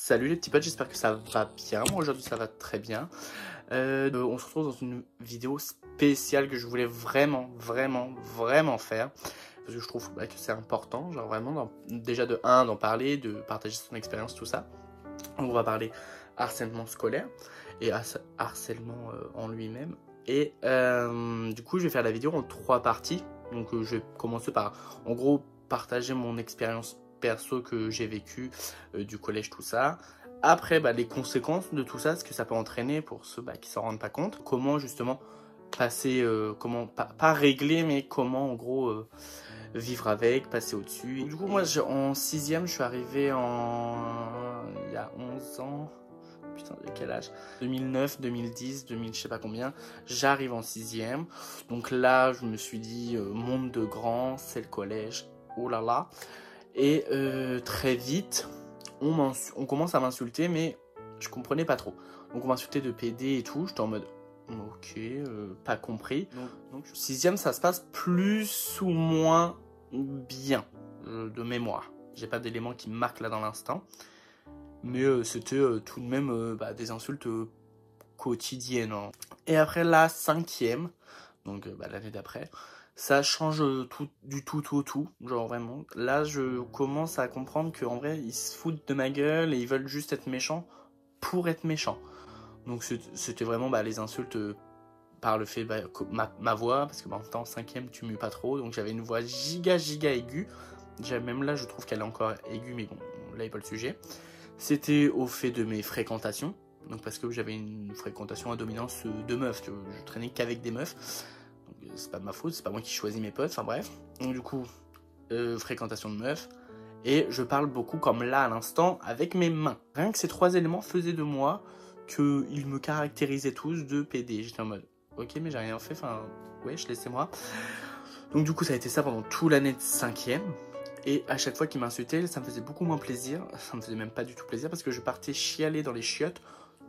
Salut les petits potes, j'espère que ça va bien. Moi aujourd'hui ça va très bien. On se retrouve dans une vidéo spéciale que je voulais vraiment faire. Parce que je trouve que c'est important, genre vraiment, déjà de d'en parler, de partager son expérience, tout ça. Donc on va parler harcèlement scolaire et harcèlement en lui-même. Et du coup je vais faire la vidéo en 3 parties. Donc je vais commencer par, en gros, partager mon expérience perso que j'ai vécu du collège, tout ça. Après, les conséquences de tout ça, ce que ça peut entraîner pour ceux qui s'en rendent pas compte. Comment justement passer, comment, pas régler, mais comment en gros vivre avec, passer au-dessus. Du coup, moi en 6ème, je suis arrivé il y a 11 ans. Putain, de quel âge? 2009, 2010, 2000, je sais pas combien. J'arrive en 6ème. Donc là, je me suis dit, monde de grand, c'est le collège. Oh là là. Et très vite, on commence à m'insulter, mais je comprenais pas trop. Donc on m'insultait de PD et tout. J'étais en mode, ok, pas compris. Donc 6ème, ça se passe plus ou moins bien de mémoire. J'ai pas d'éléments qui me marquent là dans l'instant. Mais c'était tout de même des insultes quotidiennes. Hein. Et après la 5ème, donc l'année d'après, ça change du tout au tout. Genre vraiment, là je commence à comprendre qu'en vrai, ils se foutent de ma gueule et ils veulent juste être méchants pour être méchants. Donc c'était vraiment les insultes par le fait ma voix, parce que en même temps, 5ème, tu mues pas trop. Donc j'avais une voix giga aiguë. Déjà, même là, je trouve qu'elle est encore aiguë, mais bon, là, il n'est pas le sujet. C'était au fait de mes fréquentations, donc parce que j'avais une fréquentation à dominance de meufs, je traînais qu'avec des meufs, donc c'est pas de ma faute, c'est pas moi qui choisis mes potes, enfin bref. Donc du coup, fréquentation de meufs, et je parle beaucoup comme là à l'instant avec mes mains. Rien que ces 3 éléments faisaient de moi qu'ils me caractérisaient tous de PD. J'étais en mode, ok mais j'ai rien fait, enfin wesh, laissez-moi. Donc du coup ça a été ça pendant toute l'année de 5ème. Et à chaque fois qu'il m'insultait, ça me faisait beaucoup moins plaisir. Ça me faisait même pas du tout plaisir parce que je partais chialer dans les chiottes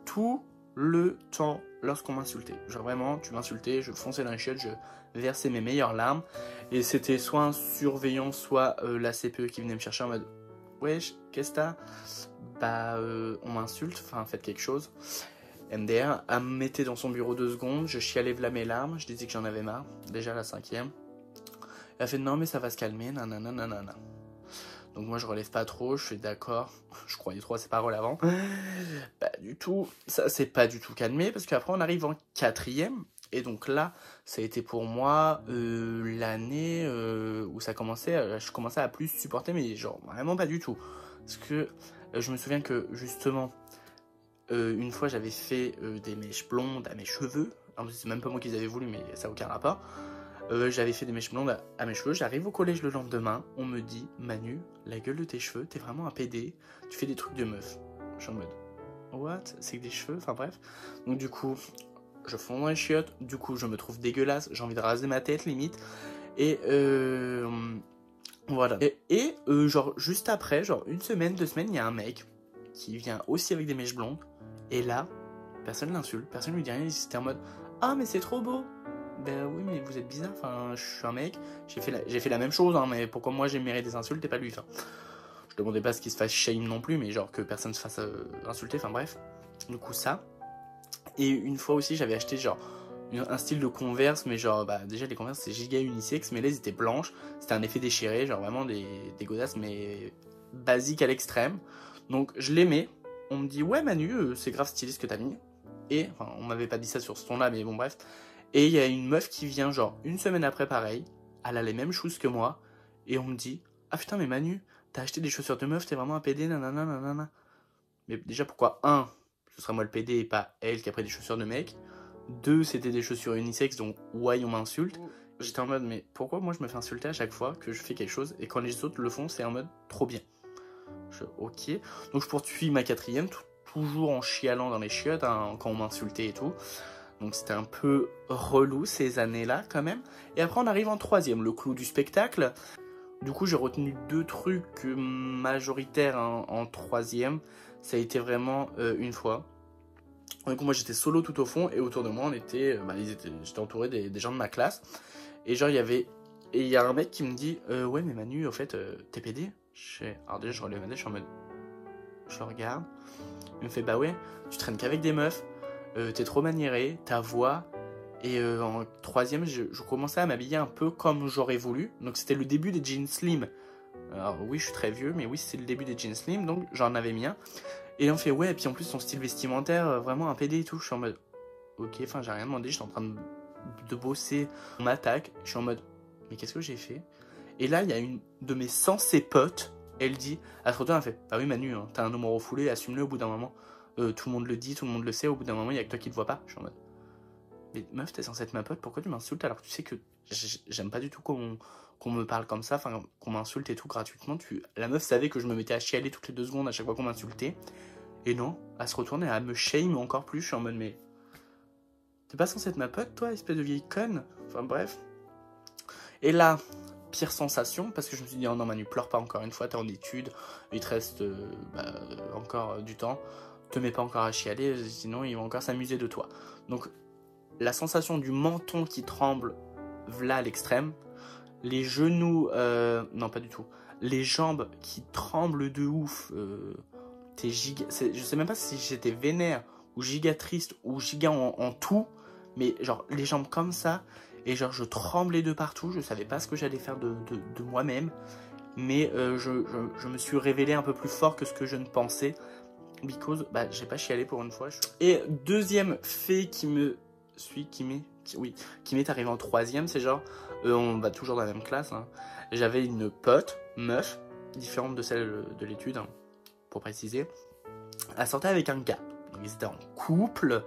tout le temps lorsqu'on m'insultait. Genre vraiment, tu m'insultais, je fonçais dans les chiottes, je versais mes meilleures larmes. Et c'était soit un surveillant, soit la CPE qui venait me chercher en mode « Wesh, qu'est-ce que t'as ?» on m'insulte, enfin faites quelque chose. MDR, elle me mettait dans son bureau 2 secondes, je chialais v'là mes larmes, je disais que j'en avais marre, déjà la 5ème. Elle a fait non mais ça va se calmer, nanana. Donc moi je relève pas trop, je fais d'accord, je croyais trop à ses paroles avant. Pas du tout, ça s'est pas du tout calmé parce qu'après on arrive en 4ème. Et donc là, ça a été pour moi l'année où je commençais à plus supporter, mais genre vraiment pas du tout. Parce que je me souviens que justement, une fois j'avais fait des mèches blondes à mes cheveux. C'est même pas moi qui les avais voulu, mais ça n'a aucun rapport. J'avais fait des mèches blondes à mes cheveux, j'arrive au collège le lendemain, on me dit « Manu, la gueule de tes cheveux, t'es vraiment un PD, tu fais des trucs de meuf. » Je suis en mode « What? C'est que des cheveux ?» Enfin bref. Donc du coup, je fonds dans les chiottes, du coup je me trouve dégueulasse, j'ai envie de raser ma tête limite. Et voilà. Et genre juste après, genre 1 semaine, 2 semaines, il y a un mec qui vient aussi avec des mèches blondes. Et là, personne l'insulte, personne lui dit rien, c'était en mode « Ah mais c'est trop beau !» Ben oui, mais vous êtes bizarre, enfin, je suis un mec, j'ai fait la même chose, hein, mais pourquoi moi j'ai mérité des insultes et pas lui, enfin. Je demandais pas ce qu'il se fasse shame non plus, mais genre que personne se fasse insulter, enfin bref. Du coup, ça. Et une fois aussi, j'avais acheté genre un style de Converse, mais genre, déjà les Converse c'est giga unisex, mais là ils étaient blanches, c'était un effet déchiré, genre vraiment des godasses, mais basiques à l'extrême. Donc je les mets, on me dit, ouais Manu, c'est grave stylé ce que t'as mis. Et, enfin, on m'avait pas dit ça sur ce ton-là, mais bon, bref. Et il y a une meuf qui vient genre 1 semaine après pareil, elle a les mêmes choses que moi, et on me dit « Ah putain mais Manu, t'as acheté des chaussures de meuf, t'es vraiment un PD, nanana. » Mais déjà pourquoi 1, ce serait moi le PD et pas elle qui a pris des chaussures de mec. 2, c'était des chaussures unisex, donc why on m'insulte. J'étais en mode mais pourquoi moi je me fais insulter à chaque fois que je fais quelque chose, et quand les autres le font c'est en mode trop bien. Ok, donc je poursuis ma 4ème, toujours en chialant dans les chiottes, hein, quand on m'insultait et tout. Donc c'était un peu relou ces années-là quand même. Et après on arrive en 3ème, le clou du spectacle. Du coup j'ai retenu 2 trucs majoritaires en 3ème. Ça a été vraiment une fois. Donc moi j'étais solo tout au fond et autour de moi on était, j'étais entouré des gens de ma classe. Et genre il y a un mec qui me dit ouais mais Manu au fait t'es PD. Alors déjà je relève ma tête, je suis en mode Je le regarde. Il me fait, bah ouais, tu traînes qu'avec des meufs, t'es trop maniéré, ta voix. Et en troisième, je commençais à m'habiller un peu comme j'aurais voulu. Donc c'était le début des jeans slim. Alors oui, je suis très vieux, mais oui, c'est le début des jeans slim, donc j'en avais mis un. Et on fait, ouais, et puis en plus, son style vestimentaire, vraiment un PD et tout. Je suis en mode, ok, enfin, j'ai rien demandé, j'étais en train de bosser. On m'attaque, je suis en mode, mais qu'est-ce que j'ai fait? Et là, il y a une de mes censées potes, elle dit, à ce retour, elle fait, bah oui, Manu, hein, t'as un numéro refoulé, assume-le au bout d'un moment. Tout le monde le dit, tout le monde le sait, au bout d'un moment, il y a que toi qui le vois pas. Je suis en mode, mais meuf, t'es censée être ma pote, pourquoi tu m'insultes alors que tu sais que j'aime pas du tout qu'on me parle comme ça, enfin qu'on m'insulte et tout gratuitement. La meuf savait que je me mettais à chialer toutes les 2 secondes à chaque fois qu'on m'insultait. Et non, à se retourner, à me shame encore plus. Je suis en mode, mais t'es pas censée être ma pote, toi, espèce de vieille conne. Enfin bref. Et là, pire sensation, parce que je me suis dit, oh non Manu, pleure pas encore une fois, t'es en études, il te reste encore du temps, te mets pas encore à chialer, sinon ils vont encore s'amuser de toi. Donc la sensation du menton qui tremble, là à l'extrême, les genoux, non pas du tout, les jambes qui tremblent de ouf, je sais même pas si j'étais vénère ou giga triste ou giga en tout, mais genre les jambes comme ça, et genre je tremblais de partout, je savais pas ce que j'allais faire de moi-même, mais je me suis révélé un peu plus fort que ce que je ne pensais, because, bah j'ai pas chialé pour une fois. Et deuxième fait qui m'est arrivé en troisième, c'est genre, on va toujours dans la même classe, hein. J'avais une pote, meuf, différente de celle de l'étude, hein, pour préciser. Elle sortait avec un gars, donc ils étaient en couple.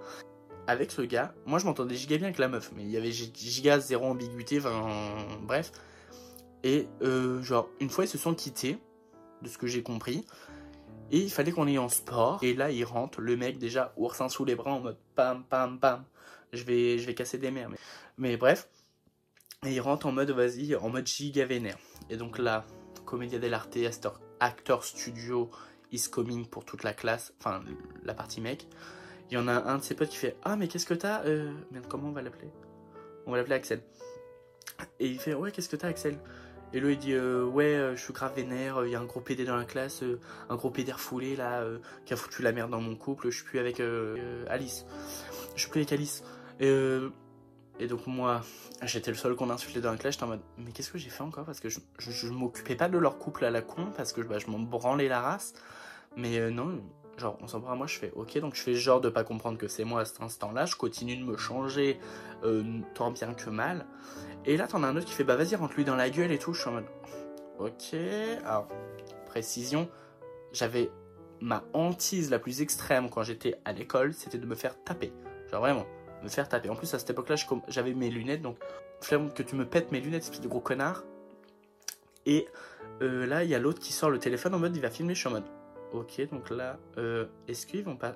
Avec ce gars, moi je m'entendais giga bien avec la meuf, mais il y avait giga zéro ambiguïté, enfin bref. Et genre, une fois ils se sont quittés, de ce que j'ai compris, et il fallait qu'on aille en sport. Et là il rentre, le mec déjà, oursin sous les bras en mode pam pam pam. Je vais casser des mers, mais bref. Et il rentre en mode vas-y, en mode giga vénère. Et donc là, Commedia dell'arte, acteur studio is coming pour toute la classe, enfin la partie mec. Il y en a un de ses potes qui fait ah mais qu'est-ce que t'as merde, comment on va l'appeler? On va l'appeler Axel. Et il fait ouais qu'est-ce que t'as Axel? Et lui il dit ouais je suis grave vénère, il y a un gros PD dans la classe, un gros PD refoulé là qui a foutu la merde dans mon couple, je suis plus avec Alice. Je suis plus avec Alice. Et donc moi, j'étais le seul qu'on insultait dans la classe, j'étais en mode mais qu'est-ce que j'ai fait encore? Parce que je m'occupais pas de leur couple à la con, parce que je m'en branlais la race. Mais non, genre on s'en prend à moi, je fais ok, donc je fais genre de pas comprendre que c'est moi à cet instant-là, je continue de me changer tant bien que mal. Et là t'en as un autre qui fait bah vas-y rentre-lui dans la gueule et tout, je suis en mode ok. Alors, précision, j'avais ma hantise la plus extrême quand j'étais à l'école, c'était de me faire taper. Genre vraiment, me faire taper. En plus à cette époque-là, j'avais mes lunettes, donc flemme que tu me pètes mes lunettes, espèce de gros connard. Et là, il y a l'autre qui sort le téléphone en mode il va filmer, je suis en mode ok, donc là, est-ce qu'ils vont pas...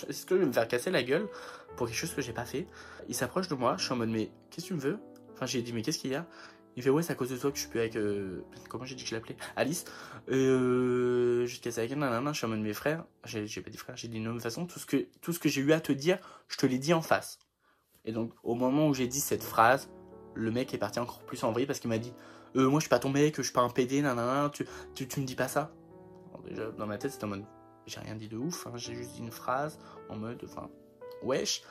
est-ce que je vais me faire casser la gueule pour quelque chose que j'ai pas fait? Il s'approche de moi, je suis en mode mais qu'est-ce que tu me veux? Enfin j'ai dit mais qu'est-ce qu'il y a? Il fait ouais c'est à cause de toi que je suis plus avec... comment j'ai dit que je l'appelais? Alice. Je suis cassé avec elle, nanana, je suis en mode mes frères. J'ai pas dit frère, j'ai dit non, de toute façon tout ce que j'ai eu à te dire, je te l'ai dit en face. Et donc au moment où j'ai dit cette phrase, le mec est parti encore plus en vrille parce qu'il m'a dit moi je suis pas ton mec, je suis pas un PD, nanana, tu me dis pas ça. Alors, déjà dans ma tête c'était en mode j'ai rien dit de ouf, hein, j'ai juste dit une phrase en mode enfin wesh.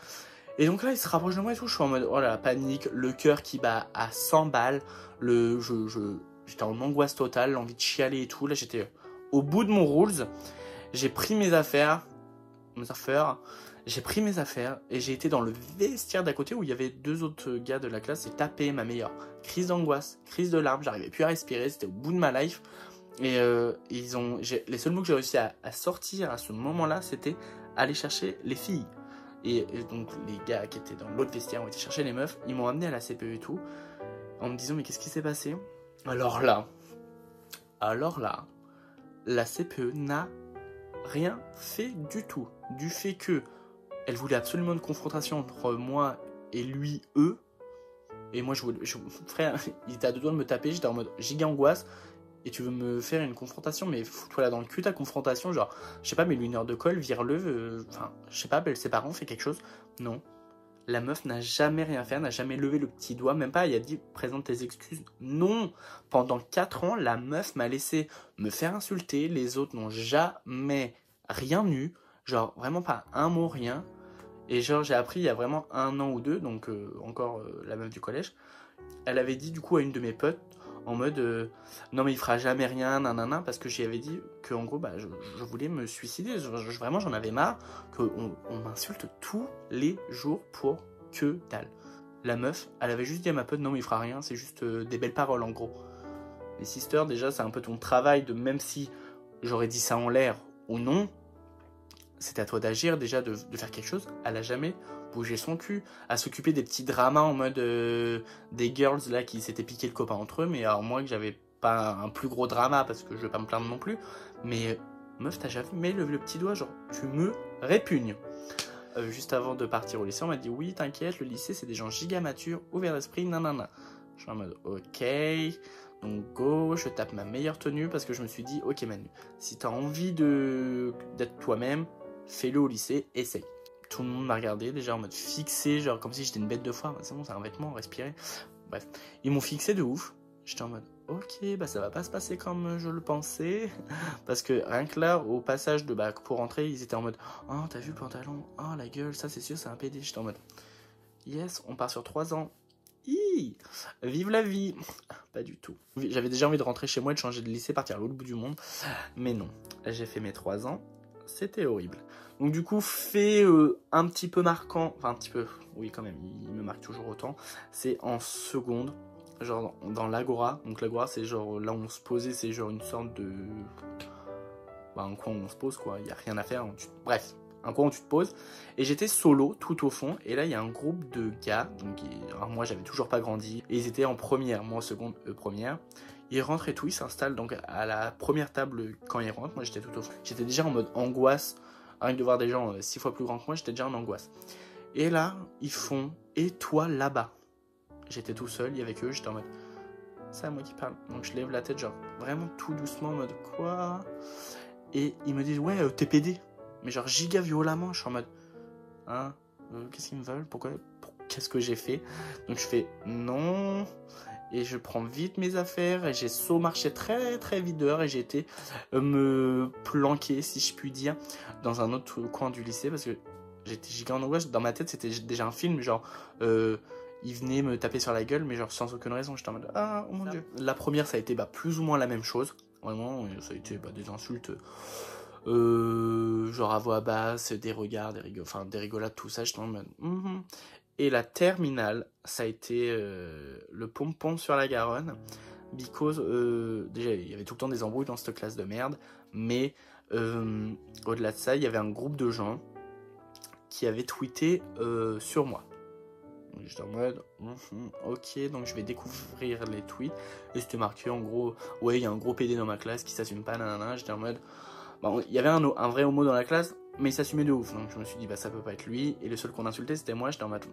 Et donc là il se rapproche de moi et tout, je suis en mode oh là la panique, le cœur qui bat à 100 balles, j'étais en angoisse totale, l'envie de chialer et tout, là j'étais au bout de mon rules, j'ai pris mes affaires, j'ai pris mes affaires et j'ai été dans le vestiaire d'à côté où il y avait 2 autres gars de la classe et tapé ma meilleure. Crise d'angoisse, crise de larmes, j'arrivais plus à respirer, c'était au bout de ma life. Et les seuls mots que j'ai réussi à sortir à ce moment-là, c'était aller chercher les filles. Et donc les gars qui étaient dans l'autre vestiaire ont été chercher les meufs, ils m'ont amené à la CPE et tout, en me disant mais qu'est-ce qui s'est passé? Alors là, la CPE n'a rien fait du tout. Du fait que elle voulait absolument une confrontation entre moi et lui, eux. Et moi, frère, il était à 2 doigts de me taper. J'étais en mode giga angoisse. Et tu veux me faire une confrontation, mais fous-toi là dans le cul ta confrontation. Genre, je sais pas, mais une heure de colle, vire-le. Enfin, je sais pas, appelle ses parents, fais quelque chose. Non. La meuf n'a jamais rien fait, n'a jamais levé le petit doigt, même pas, elle a dit présente tes excuses. Non, pendant 4 ans, la meuf m'a laissé me faire insulter, les autres n'ont jamais rien eu, genre vraiment pas un mot, rien. Et genre j'ai appris il y a vraiment 1 an ou 2, donc encore la meuf du collège, elle avait dit du coup à une de mes potes, en mode non mais il fera jamais rien, nanana, parce que j'y avais dit que en gros bah, je voulais me suicider, vraiment j'en avais marre qu'on m'insulte tous les jours pour que dalle. La meuf, elle avait juste dit à ma pote non mais il fera rien, c'est juste des belles paroles en gros. Les sisters déjà c'est un peu ton travail de même si j'aurais dit ça en l'air ou non, c'est à toi d'agir déjà, de faire quelque chose. Elle a jamais bougé son cul, à s'occuper des petits dramas en mode des girls là qui s'étaient piqué le copain entre eux, mais alors moi que j'avais pas un plus gros drama parce que je vais pas me plaindre non plus, mais meuf t'as jamais levé le petit doigt, genre tu me répugnes. Juste avant de partir au lycée, on m'a dit oui t'inquiète, le lycée c'est des gens giga matures, ouverts d'esprit, nanana. Je suis en mode ok, donc go, je tape ma meilleure tenue parce que je me suis dit ok Manu, si t'as envie d'être toi-même, fais-le au lycée, essaye. Tout le monde m'a regardé déjà en mode fixé, genre comme si j'étais une bête de foire. C'est bon, c'est un vêtement, respirer. Bref, ils m'ont fixé de ouf. J'étais en mode ok, bah ça va pas se passer comme je le pensais. Parce que rien que là, au passage de bac pour rentrer, ils étaient en mode oh t'as vu le pantalon, oh la gueule, ça c'est sûr, c'est un PD. J'étais en mode yes, on part sur 3 ans. Hi, vive la vie. Pas du tout. J'avais déjà envie de rentrer chez moi et de changer de lycée, partir à l'autre bout du monde. Mais non, j'ai fait mes 3 ans. C'était horrible. Donc du coup, fait un petit peu marquant, enfin un petit peu, oui quand même, il me marque toujours autant, c'est en seconde, genre dans l'agora. Donc l'agora c'est genre là où on se posait, c'est genre une sorte de... Bah, un coin où on se pose quoi, il n'y a rien à faire, bref, un coin où tu te poses. Et j'étais solo tout au fond, et là il y a un groupe de gars, donc alors moi j'avais toujours pas grandi, et ils étaient en première, moi en seconde, eux première. Ils rentrent et tout, ils s'installent donc à la première table quand ils rentrent. Moi j'étais tout au fond. J'étais déjà en mode angoisse. Rien que de voir des gens 6 fois plus grands que moi, j'étais déjà en angoisse. Et là, ils font et toi là-bas. J'étais tout seul, il y avait que eux, j'étais en mode c'est à moi qui parle. Donc je lève la tête, genre vraiment tout doucement en mode quoi. Et ils me disent ouais, t'es PD. Mais genre giga violemment, je suis en mode hein, qu'est-ce qu'ils me veulent, pourquoi, qu'est-ce que j'ai fait. Donc je fais non. Et je prends vite mes affaires et j'ai saut marché très très vite dehors et j'ai été me planquer, si je puis dire, dans un autre coin du lycée parce que j'étais giga en angoisse. Dans ma tête, c'était déjà un film, genre ils venaient me taper sur la gueule, mais genre sans aucune raison. J'étais en mode ah oh mon dieu. La première, ça a été plus ou moins la même chose, vraiment. Ça a été des insultes. Genre à voix basse, des regards, des rigolades, tout ça. J'étais en mode Et la terminale, ça a été le pompon sur la Garonne. Because, déjà, il y avait tout le temps des embrouilles dans cette classe de merde. Mais au-delà de ça, il y avait un groupe de gens qui avaient tweeté sur moi. J'étais en mode, ok, donc je vais découvrir les tweets. Et c'était marqué en gros, ouais, il y a un gros PD dans ma classe qui s'assume pas, nanana. J'étais en mode, bon, il y avait un vrai homo dans la classe, mais il s'assumait de ouf. Donc je me suis dit, bah ça peut pas être lui. Et le seul qu'on insultait, c'était moi. J'étais en mode,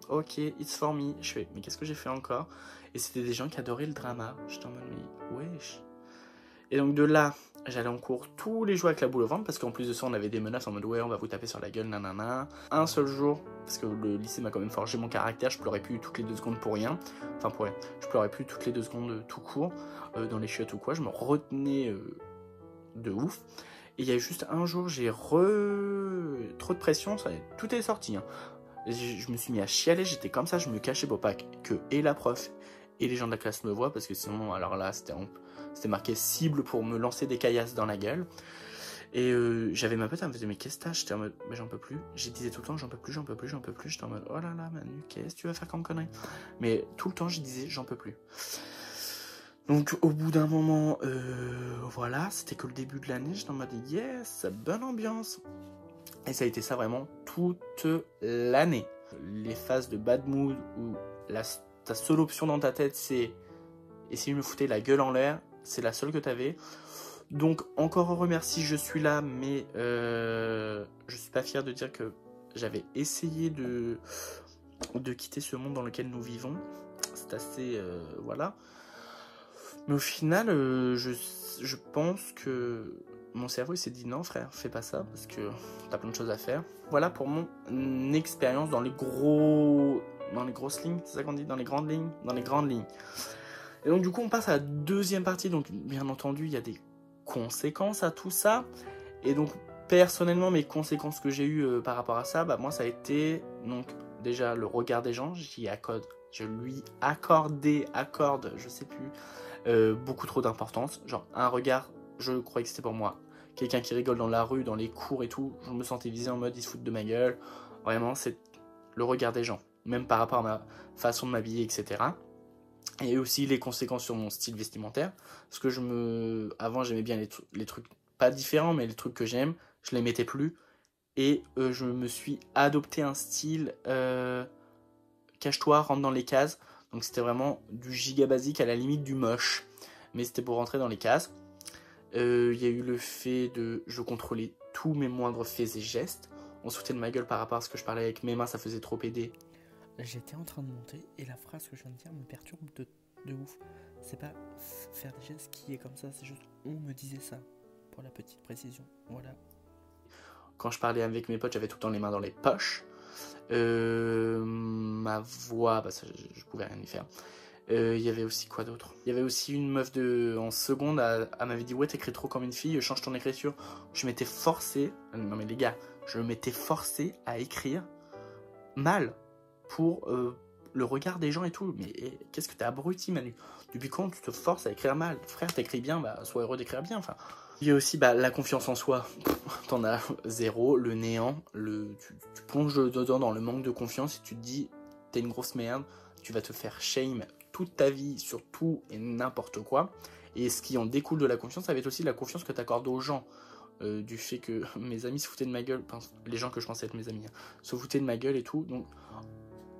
ok, it's for me. Je fais, mais qu'est-ce que j'ai fait encore? Et c'était des gens qui adoraient le drama. J'étais en mode, mais wesh. Et donc de là, j'allais en cours tous les jours avec la boule au ventre, parce qu'en plus de ça, on avait des menaces en mode, ouais, on va vous taper sur la gueule, nanana. Un seul jour, parce que le lycée m'a quand même forgé mon caractère, je pleurais plus toutes les 2 secondes pour rien. Enfin, pour rien. Je pleurais plus toutes les 2 secondes tout court, dans les chiottes ou quoi. Je me retenais de ouf. Et il y a juste un jour, j'ai trop de pression, tout est sorti. Hein. Je me suis mis à chialer, j'étais comme ça, je me cachais pour pas que et la prof et les gens de la classe me voient, parce que sinon, alors là, c'était marqué cible pour me lancer des caillasses dans la gueule. Et j'avais ma pote, elle me disait, mais qu'est-ce que t'as? J'étais en mode, mais j'en peux plus. J'ai disais tout le temps, j'en peux plus, j'en peux plus, j'en peux plus. J'étais en mode, oh là là, Manu, qu'est-ce que tu vas faire comme connerie? Mais tout le temps, je disais, j'en peux plus. Donc au bout d'un moment, voilà, c'était que le début de l'année, j'étais en mode yes, bonne ambiance. Et ça a été ça vraiment toute l'année. Les phases de bad mood où ta seule option dans ta tête c'est essayer de me foutre la gueule en l'air, c'est la seule que t'avais. Donc encore heureux, merci, je suis là, mais je suis pas fier de dire que j'avais essayé de quitter ce monde dans lequel nous vivons. C'est assez, voilà. Mais au final, je pense que mon cerveau il s'est dit non frère, fais pas ça parce que t'as plein de choses à faire. Voilà pour mon expérience dans les grosses lignes, c'est ça qu'on dit, dans les grandes lignes. Et donc du coup on passe à la deuxième partie, donc bien entendu il y a des conséquences à tout ça. Et donc personnellement mes conséquences que j'ai eues par rapport à ça, bah moi ça a été donc déjà le regard des gens, je lui accorde, je sais plus, beaucoup trop d'importance. Genre un regard, je croyais que c'était pour moi. Quelqu'un qui rigole dans la rue, dans les cours et tout, je me sentais visé en mode ils se foutent de ma gueule. Vraiment c'est le regard des gens, même par rapport à ma façon de m'habiller, etc. Et aussi les conséquences sur mon style vestimentaire. Parce que avant j'aimais bien les trucs, pas différents, mais les trucs que j'aime, je les mettais plus. Et je me suis adopté un style cache-toi, rentre dans les cases. Donc c'était vraiment du giga basique à la limite du moche. Mais c'était pour rentrer dans les cases. Il y a eu le fait de... Je contrôlais tous mes moindres faits et gestes. On se foutait de ma gueule par rapport à ce que je parlais avec mes mains, ça faisait trop aider. J'étais en train de monter et la phrase que je viens de dire me perturbe de ouf. C'est pas faire des gestes qui est comme ça, c'est juste on me disait ça. Pour la petite précision, voilà. Quand je parlais avec mes potes, j'avais tout le temps les mains dans les poches. Ma voix, bah ça, je pouvais rien y faire. Il y avait aussi quoi d'autre? Il y avait aussi une meuf en seconde, elle m'avait dit ouais t'écris trop comme une fille, change ton écriture. Je m'étais forcé, non mais les gars, je m'étais forcé à écrire mal pour le regard des gens et tout. Mais qu'est-ce que t'es abruti Manu? Depuis quand tu te forces à écrire mal? Frère, t'écris bien, bah sois heureux d'écrire bien. Enfin, il y a aussi la confiance en soi. T'en as zéro, le néant. Tu plonges dedans dans le manque de confiance et tu te dis t'es une grosse merde. Tu vas te faire shame toute ta vie sur tout et n'importe quoi. Et ce qui en découle de la confiance, ça va être aussi la confiance que tu accordes aux gens. Du fait que mes amis se foutaient de ma gueule, enfin, les gens que je pensais être mes amis, hein, se foutaient de ma gueule et tout. Donc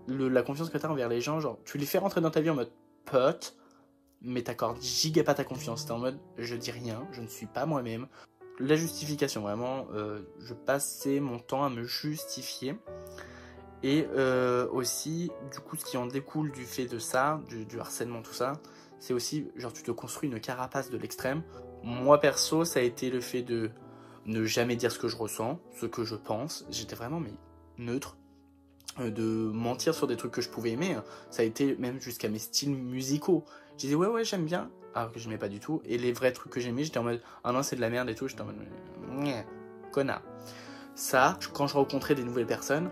la confiance que tu as envers les gens, genre tu les fais rentrer dans ta vie en mode pote, mais t'accordes giga pas ta confiance. T'es en mode je dis rien, je ne suis pas moi-même. La justification, vraiment, je passais mon temps à me justifier. Et aussi, du coup, ce qui en découle du fait de ça, du harcèlement, tout ça, c'est aussi, genre, tu te construis une carapace de l'extrême. Moi, perso, ça a été le fait de ne jamais dire ce que je ressens, ce que je pense. J'étais vraiment, mais neutre. De mentir sur des trucs que je pouvais aimer. Ça a été même jusqu'à mes styles musicaux. Je disais, ouais, j'aime bien. Alors que je n'aimais pas du tout. Et les vrais trucs que j'aimais, j'étais en mode, ah non, c'est de la merde et tout. J'étais en mode, connard. Ça, quand je rencontrais des nouvelles personnes,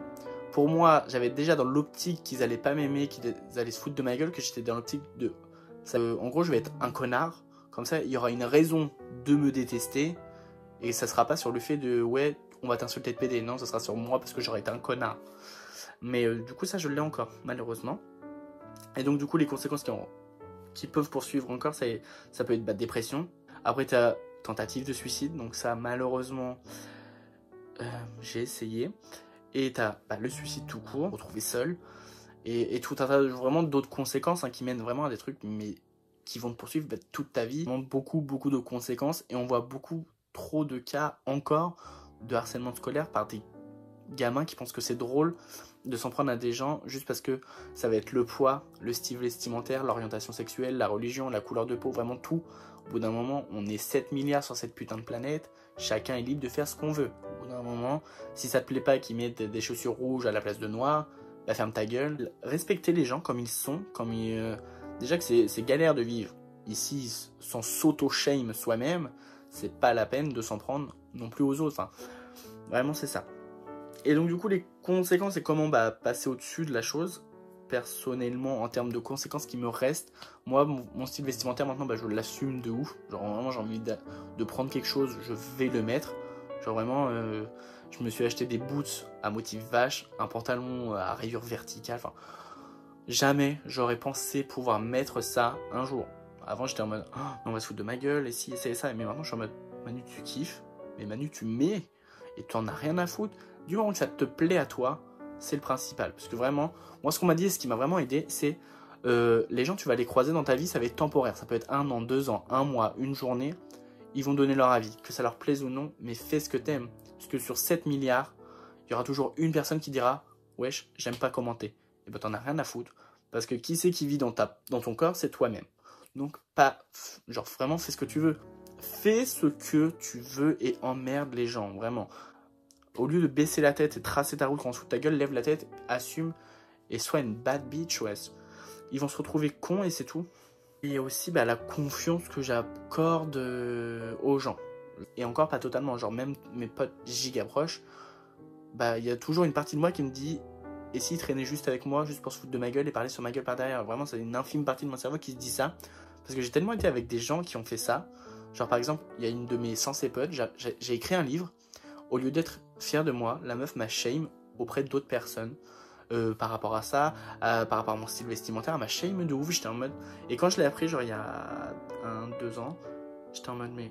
pour moi, j'avais déjà dans l'optique qu'ils allaient pas m'aimer, qu'ils allaient se foutre de ma gueule, que j'étais dans l'optique de... en gros, je vais être un connard. Comme ça, il y aura une raison de me détester. Et ça sera pas sur le fait de, ouais, on va t'insulter de PD. Non, ça sera sur moi parce que j'aurais été un connard. Mais du coup, ça, je l'ai encore, malheureusement. Et donc, du coup, les conséquences qui peuvent poursuivre encore, ça peut être dépression. Après, tu as tentative de suicide. Donc ça, malheureusement, j'ai essayé. Et tu as le suicide tout court, retrouver seul. Et tout un tas vraiment d'autres conséquences qui mènent vraiment à des trucs mais qui vont te poursuivre toute ta vie. Beaucoup de conséquences. Et on voit beaucoup trop de cas encore de harcèlement scolaire par des gamins qui pensent que c'est drôle de s'en prendre à des gens juste parce que ça va être le poids, le style vestimentaire, l'orientation sexuelle, la religion, la couleur de peau, vraiment tout. Au bout d'un moment, on est 7 milliards sur cette putain de planète, chacun est libre de faire ce qu'on veut. Au bout d'un moment, si ça te plaît pas qu'ils mettent des chaussures rouges à la place de noir, bah ferme ta gueule. Respecter les gens comme ils sont, déjà que c'est galère de vivre ici sans s'auto-shame soi-même, c'est pas la peine de s'en prendre non plus aux autres. Enfin, vraiment c'est ça. Et donc du coup les conséquences et comment passer au-dessus de la chose. Personnellement en termes de conséquences qui me restent, moi mon style vestimentaire maintenant je l'assume de ouf. Genre vraiment j'ai envie de prendre quelque chose, je vais le mettre. Genre vraiment je me suis acheté des boots à motif vache, un pantalon à rayures verticales. Enfin jamais j'aurais pensé pouvoir mettre ça un jour. Avant j'étais en mode oh, on va se foutre de ma gueule et si et ça. Mais maintenant je suis en mode Manu tu kiffes, mais Manu tu mets et tu en as rien à foutre. Du moment que ça te plaît à toi, c'est le principal. Parce que vraiment, moi ce qu'on m'a dit et ce qui m'a vraiment aidé, c'est les gens tu vas les croiser dans ta vie, ça va être temporaire. Ça peut être 1 an, 2 ans, 1 mois, une journée. Ils vont donner leur avis, que ça leur plaise ou non, mais fais ce que t'aimes. Parce que sur 7 milliards, il y aura toujours une personne qui dira « Wesh, j'aime pas commenter ». Et ben t'en as rien à foutre. Parce que qui c'est qui vit dans ton corps, c'est toi-même. Donc vraiment fais ce que tu veux. fais ce que tu veux et emmerde les gens, vraiment. Au lieu de baisser la tête et tracer ta route en dessous de ta gueule, lève la tête, assume et sois une bad bitch, ouais. Ils vont se retrouver cons et c'est tout. Il y a aussi la confiance que j'accorde aux gens. Et encore pas totalement, genre même mes potes giga proches, il y a toujours une partie de moi qui me dit et s'ils traînaient juste avec moi, juste pour se foutre de ma gueule et parler sur ma gueule par derrière. Vraiment, c'est une infime partie de mon cerveau qui se dit ça. Parce que j'ai tellement été avec des gens qui ont fait ça. Genre par exemple, il y a une de mes censées potes, j'ai écrit un livre. Au lieu d'être fier de moi, la meuf m'a shame auprès d'autres personnes. Par rapport à ça, par rapport à mon style vestimentaire, elle m'a shame de ouf. J'étais en mode... Et quand je l'ai appris, genre il y a 2 ans, j'étais en mode mais...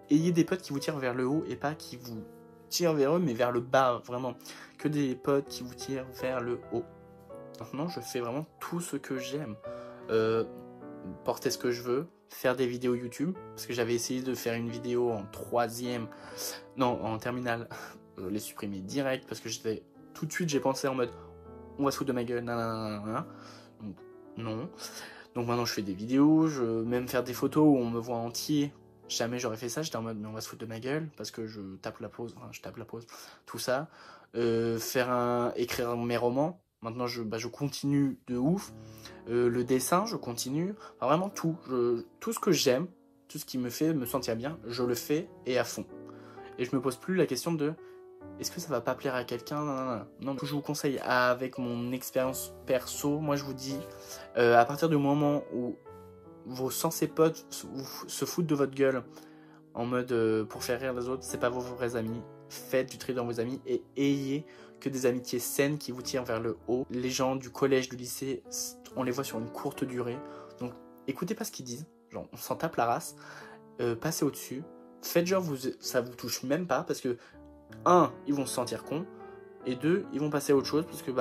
Ayez des potes qui vous tirent vers le haut et pas qui vous tirent vers eux, mais vers le bas, vraiment. Que des potes qui vous tirent vers le haut. Maintenant, je fais vraiment tout ce que j'aime. Porter ce que je veux, faire des vidéos YouTube, parce que j'avais essayé de faire une vidéo en en terminale, je l'ai supprimé direct, parce que tout de suite j'ai pensé en mode, on va se foutre de ma gueule, nanana. Donc, non. Donc maintenant je fais des vidéos, même faire des photos où on me voit entier, jamais j'aurais fait ça, j'étais en mode, mais on va se foutre de ma gueule, parce que je tape la pause, tout ça. Écrire mes romans, maintenant je continue de ouf. Le dessin, je continue. Enfin, vraiment tout. Tout ce que j'aime, tout ce qui me fait me sentir bien, je le fais et à fond. Et je me pose plus la question de est-ce que ça va pas plaire à quelqu'un. Non, je vous conseille avec mon expérience perso. Moi, je vous dis, à partir du moment où vos censés potes se foutent de votre gueule en mode pour faire rire les autres, c'est pas vos vrais amis. Faites du tri dans vos amis et ayez que des amitiés saines qui vous tirent vers le haut. Les gens du collège, du lycée, on les voit sur une courte durée. Donc écoutez pas ce qu'ils disent, genre on s'en tape la race, passez au-dessus. Faites genre ça vous touche même pas parce que 1, ils vont se sentir cons et 2, ils vont passer à autre chose parce que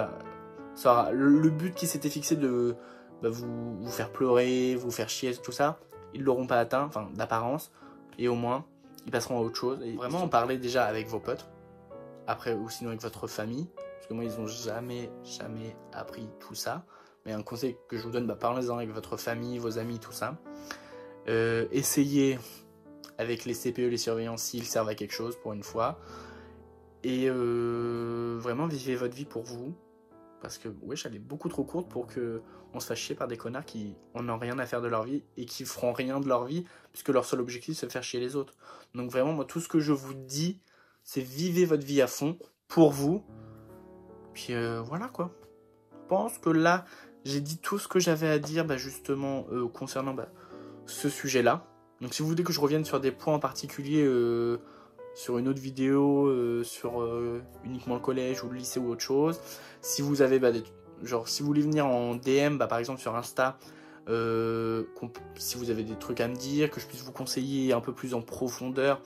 ça aura, le but qui s'était fixé de vous faire pleurer, vous faire chier, tout ça, ils l'auront pas atteint, enfin d'apparence, et au moins ils passeront à autre chose. Et vraiment en parler déjà avec vos potes, après ou sinon avec votre famille, parce que moi ils ont jamais appris tout ça. Mais un conseil que je vous donne, parlez-en avec votre famille, vos amis, tout ça. Essayez avec les CPE, les surveillants, s'ils servent à quelque chose pour une fois. Et vraiment vivez votre vie pour vous. Parce que wesh, elle est beaucoup trop courte pour qu'on se fasse chier par des connards qui en ont rien à faire de leur vie et qui feront rien de leur vie puisque leur seul objectif c'est de faire chier les autres. Donc vraiment, moi tout ce que je vous dis, c'est vivez votre vie à fond pour vous. Puis voilà quoi. Je pense que là, j'ai dit tout ce que j'avais à dire justement concernant ce sujet-là. Donc si vous voulez que je revienne sur des points en particulier sur une autre vidéo, sur uniquement le collège ou le lycée ou autre chose, si vous avez si vous voulez venir en DM par exemple sur Insta, si vous avez des trucs à me dire, que je puisse vous conseiller un peu plus en profondeur,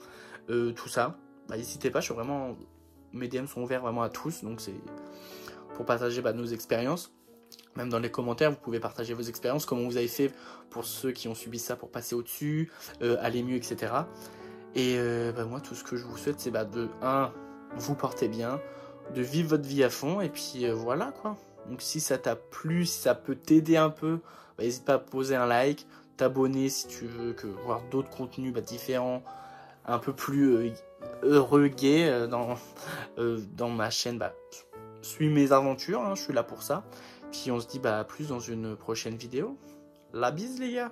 tout ça, n'hésitez pas, mes DM sont ouverts vraiment à tous, donc c'est pour partager nos expériences. Même dans les commentaires, vous pouvez partager vos expériences, comment vous avez fait pour ceux qui ont subi ça pour passer au-dessus, aller mieux, etc. Et moi, tout ce que je vous souhaite, c'est de 1, vous portez bien, de vivre votre vie à fond, et puis voilà quoi. Donc si ça t'a plu, si ça peut t'aider un peu, n'hésite pas à poser un like, t'abonner si tu veux voir d'autres contenus différents, un peu plus heureux, gay dans ma chaîne. Suis mes aventures, je suis là pour ça. Puis on se dit à plus dans une prochaine vidéo. La bise les gars.